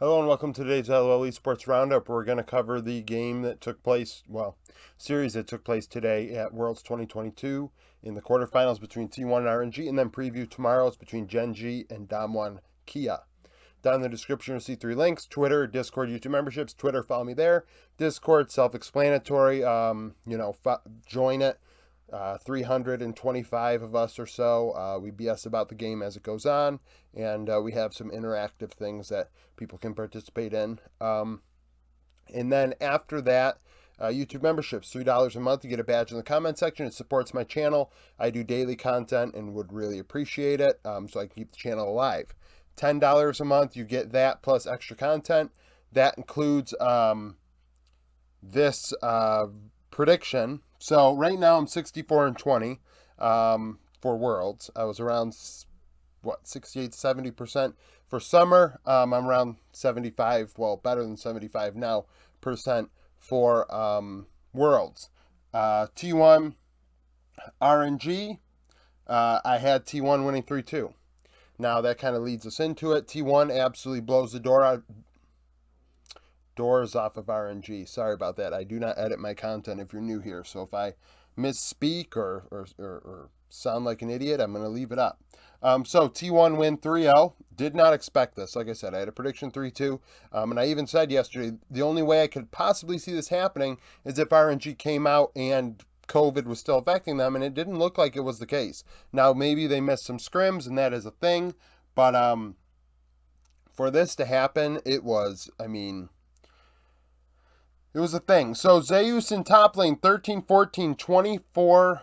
Hello and welcome to today's LOL Esports Roundup. We're going to cover the game that took place, series that took place today at Worlds 2022 in the quarterfinals between T1 and RNG, and then preview tomorrow's between Gen.g and Damwon Kia. Down in the description, you'll see 3 links: Twitter, Discord, YouTube memberships. Twitter, follow me there. Discord, self-explanatory. Join it. 325 of us or so. We BS about the game as it goes on, and we have some interactive things that people can participate in. And then after that, YouTube memberships, $3 a month. You get a badge in the comment section. It supports my channel. I do daily content and would really appreciate it, so I can keep the channel alive. $10 a month, you get that plus extra content. That includes this prediction. So right now I'm 64-20 for Worlds. I was around 68-70% for summer. I'm around 75, well, better than 75 now percent for Worlds. T1 RNG. I had T1 winning 3-2. Now that kind of leads us into it. T1 absolutely blows the doors off of RNG. Sorry about that. I do not edit my content if you're new here. So if I misspeak or sound like an idiot, I'm going to leave it up. So T1 win 3-0. Did not expect this. Like I said, I had a prediction 3-2. And I even said yesterday, the only way I could possibly see this happening is if RNG came out and COVID was still affecting them, and it didn't look like it was the case. Now, maybe they missed some scrims, and that is a thing. But for this to happen, it was a thing. So Zeus in top lane, 13-14, 24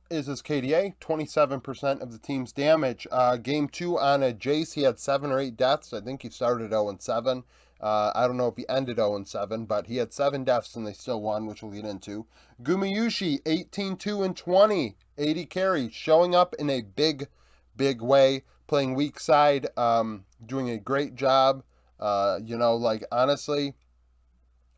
is his KDA, 27% of the team's damage. Game 2 on a Jace, he had 7 or 8 deaths. I think he started 0-7. I don't know if he ended 0-7, but he had 7 deaths and they still won, which we'll get into. Gumayushi, 18-2-20, 80 carry, showing up in a big way, playing weak side, doing a great job. Honestly,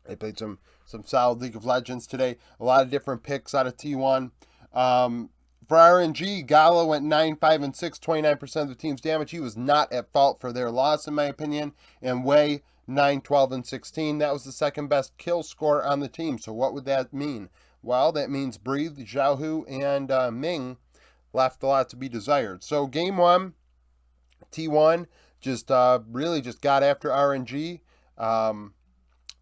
they played some solid League of Legends today. A lot of different picks out of T1. For RNG, Gala went 9-5-6, 29% of the team's damage. He was not at fault for their loss, in my opinion. And Wei, 9-12-16. That was the second best kill score on the team. So what would that mean? Well, that means Breathe, Xiaohu, and Ming left a lot to be desired. So game 1, T1 just really just got after RNG.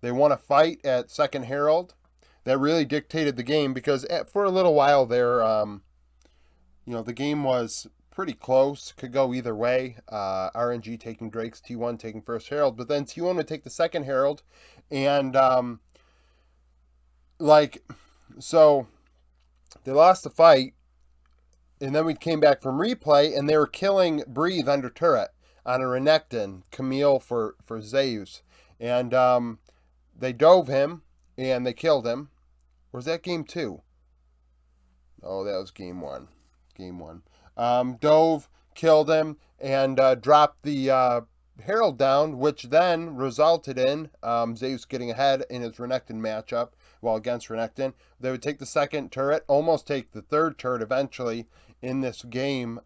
They won a fight at Second Herald that really dictated the game because for a little while there, the game was pretty close. Could go either way. RNG taking Drake's, T1 taking first Herald, but then T1 would take the second Herald, and so they lost the fight, and then we came back from replay, and they were killing Breathe under turret on a Renekton, Camille for Zeus, and they dove him, and they killed him. Or was that game 2? Oh, that was game 1. Game 1. Dove, killed him, and dropped the Herald down, which then resulted in Zeus getting ahead in his Renekton matchup. Well, against Renekton. They would take the second turret, almost take the third turret eventually in this game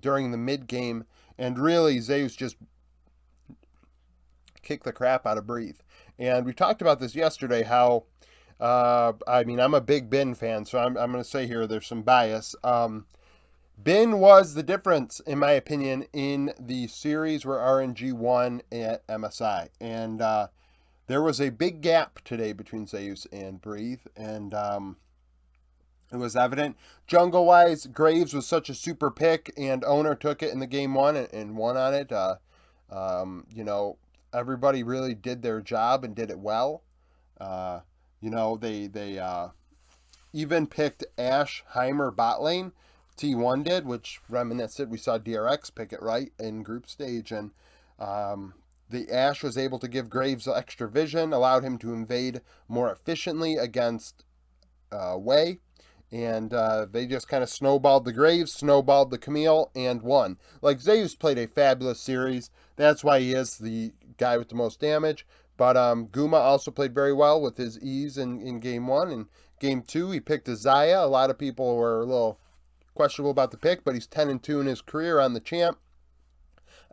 during the mid-game. And really, Zeus just kicked the crap out of Breathe. And we talked about this yesterday, how, I'm a big Bin fan, so I'm going to say here there's some bias. Bin was the difference, in my opinion, in the series where RNG won at MSI. And there was a big gap today between Zeus and Breathe, and it was evident. Jungle-wise, Graves was such a super pick, and Owner took it in the game 1 and won on it. Everybody really did their job and did it well. They even picked Ashe Heimer bot lane. T1 did, which reminisced. We saw DRX pick it right in group stage, and the Ashe was able to give Graves extra vision, allowed him to invade more efficiently against Wei, and they just kind of snowballed the Graves, snowballed the Camille, and won. Like, Zeus played a fabulous series. That's why he is the guy with the most damage. But Guma also played very well with his ease in game 1. And game 2, he picked a Xayah. A lot of people were a little questionable about the pick, but he's 10-2 in his career on the champ.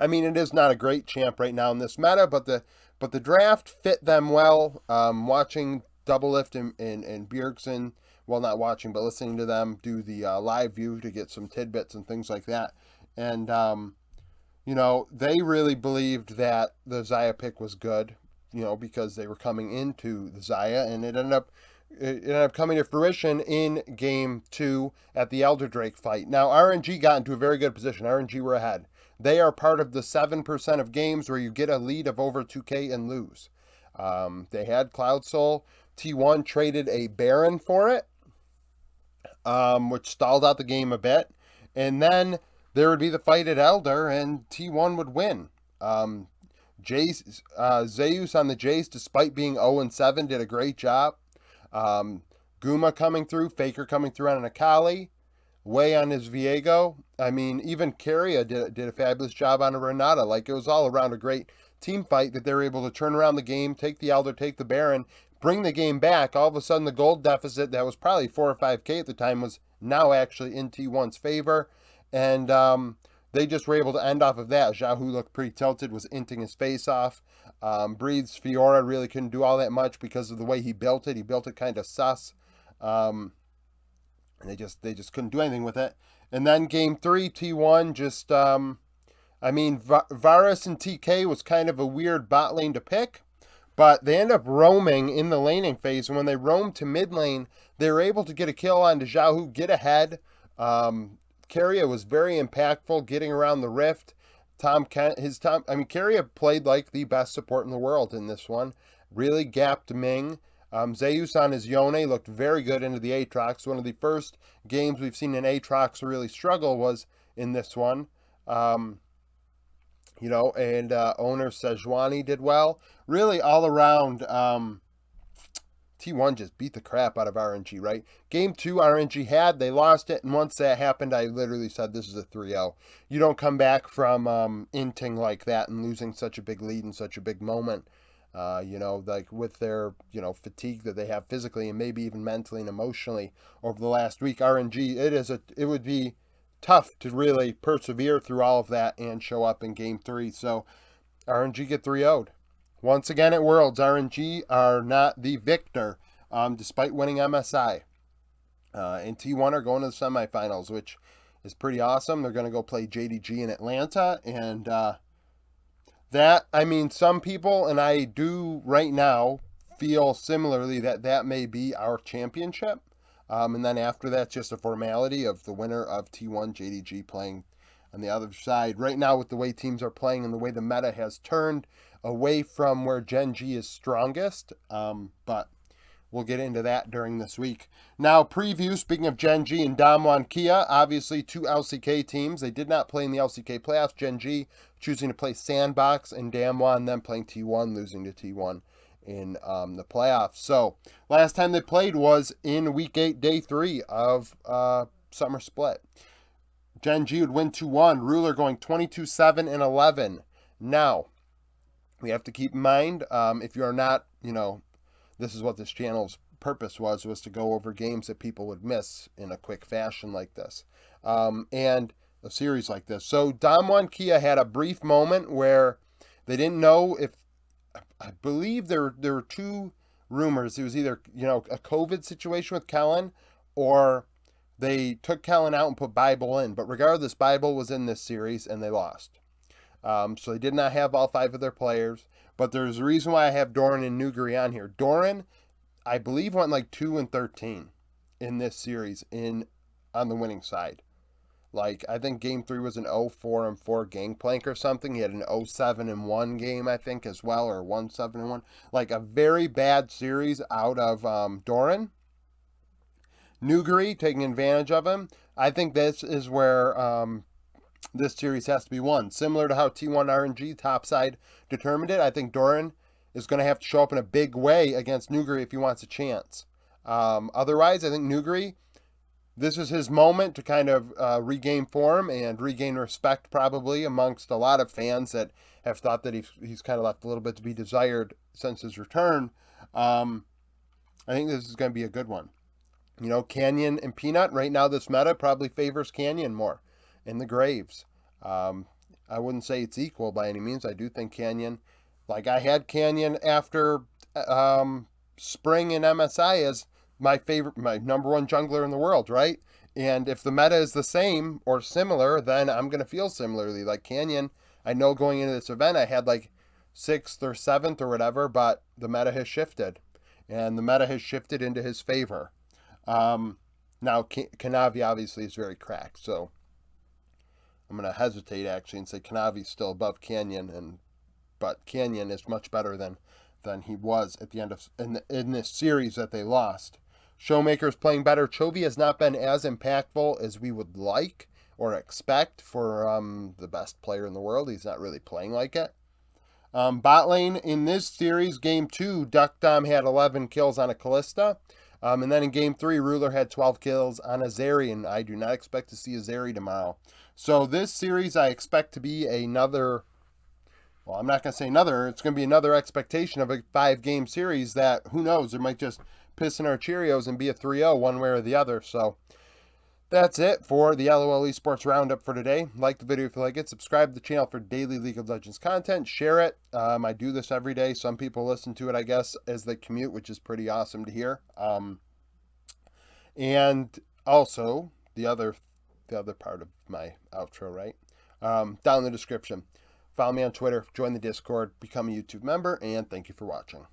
I mean, it is not a great champ right now in this meta, but the draft fit them well. Watching Doublelift and Bjergsen, well, not watching, but listening to them do the live view to get some tidbits and things like that. And, they really believed that the Xayah pick was good, because they were coming into the Xayah, and it ended up coming to fruition in game 2 at the Elder Drake fight. Now, RNG got into a very good position. RNG were ahead. They are part of the 7% of games where you get a lead of over 2K and lose. They had Cloud Soul. T1 traded a Baron for it, which stalled out the game a bit. And then there would be the fight at Elder, and T1 would win. Zeus on the Jace, despite being 0-7, did a great job. Guma coming through, Faker coming through on an Akali, Way on his Viego. I mean, even Keria did a fabulous job on a Renata. Like, it was all around a great team fight that they were able to turn around the game, take the Elder, take the Baron, bring the game back. All of a sudden, the gold deficit that was probably 4 or 5K at the time was now actually in T1's favor. And they just were able to end off of that. Xiaohu looked pretty tilted, was inting his face off. Breed's Fiora really couldn't do all that much because of the way he built it. He built it kind of sus. And they just couldn't do anything with it. And then game 3, T1 just, Varus and TK was kind of a weird bot lane to pick. But they end up roaming in the laning phase. And when they roamed to mid lane, they were able to get a kill onto Xiaohu, get ahead. Keria was very impactful, getting around the rift. Keria played like the best support in the world in this one. Really gapped Ming. Zeus on his Yone looked very good into the Aatrox. One of the first games we've seen an Aatrox really struggle was in this one. Owner Sejuani did well. Really all around, T1 just beat the crap out of RNG, right? Game 2, RNG they lost it, and once that happened, I literally said this is a 3-0. You don't come back from inting like that and losing such a big lead in such a big moment. Like with their, fatigue that they have physically and maybe even mentally and emotionally over the last week, RNG, it would be tough to really persevere through all of that and show up in game 3. So RNG get 3-0'd. Once again at Worlds, RNG are not the victor, despite winning MSI. And T1 are going to the semifinals, which is pretty awesome. They're going to go play JDG in Atlanta, and some people, and I do right now, feel similarly that may be our championship. And then after that, just a formality of the winner of T1 JDG playing on the other side. Right now, with the way teams are playing and the way the meta has turned away from where gen.g is strongest, but we'll get into that during this week. Now, preview, speaking of gen.g and Damwon Kia, obviously 2 LCK teams. They did not play in the LCK playoffs. gen.g choosing to play Sandbox, and Damwon then playing T1, losing to T1 in the playoffs. So, last time they played was in Week 8, Day 3 of Summer Split. gen.g would win 2-1, Ruler going 22-7 and 11. Now, we have to keep in mind, if you are not, this is what this channel's purpose was to go over games that people would miss in a quick fashion like this, and a series like this. So Damwon Kia had a brief moment where they didn't know if, I believe there were 2 rumors. It was either, a COVID situation with Kellen, or they took Kellen out and put Bible in. But regardless, Bible was in this series, and they lost. So they did not have all 5 of their players. But there's a reason why I have Doran and Nuguri on here. Doran, I believe, went like 2-13 in this series on the winning side. Like, I think game 3 was an 0-4-4 Gangplank or something. He had an 0-7-1 game, I think, as well, or 1-7-1. Like, a very bad series out of Doran. Nuguri taking advantage of him. I think this is where this series has to be won. Similar to how T1 RNG topside determined it, I think Doran is going to have to show up in a big way against Nuguri if he wants a chance. Otherwise, I think Nuguri, this is his moment to kind of regain form and regain respect, probably amongst a lot of fans that have thought that he's kind of left a little bit to be desired since his return. I think this is going to be a good one. Canyon and Peanut, right now this meta probably favors Canyon more in the Graves. I wouldn't say it's equal by any means. I do think Canyon, like I had Canyon after Spring and MSI as my favorite, my number one jungler in the world, right? And if the meta is the same or similar, then I'm going to feel similarly. Like Canyon, I know going into this event, I had like 6th or 7th or whatever, but the meta has shifted. And the meta has shifted into his favor. Now, Kanavi obviously is very cracked, so I'm going to hesitate actually and say Kanavi's still above Canyon, but Canyon is much better than he was at the end of in this series that they lost. Showmaker's playing better. Chovy has not been as impactful as we would like or expect for the best player in the world. He's not really playing like it. Bot lane in this series, game 2, Duck Dom had 11 kills on a Kalista. And then in game 3, Ruler had 12 kills on a Zeri, and I do not expect to see a Zeri tomorrow. So this series I expect to be another, well, I'm not going to say another, it's going to be another expectation of a 5-game series that, who knows, it might just piss in our Cheerios and be a 3-0 one way or the other. So that's it for the LOL Esports Roundup for today. Like the video if you like it. Subscribe to the channel for daily League of Legends content. Share it. I do this every day. Some people listen to it, I guess, as they commute, which is pretty awesome to hear. And also, the other part of my outro, right? Down in the description. Follow me on Twitter. Join the Discord. Become a YouTube member. And thank you for watching.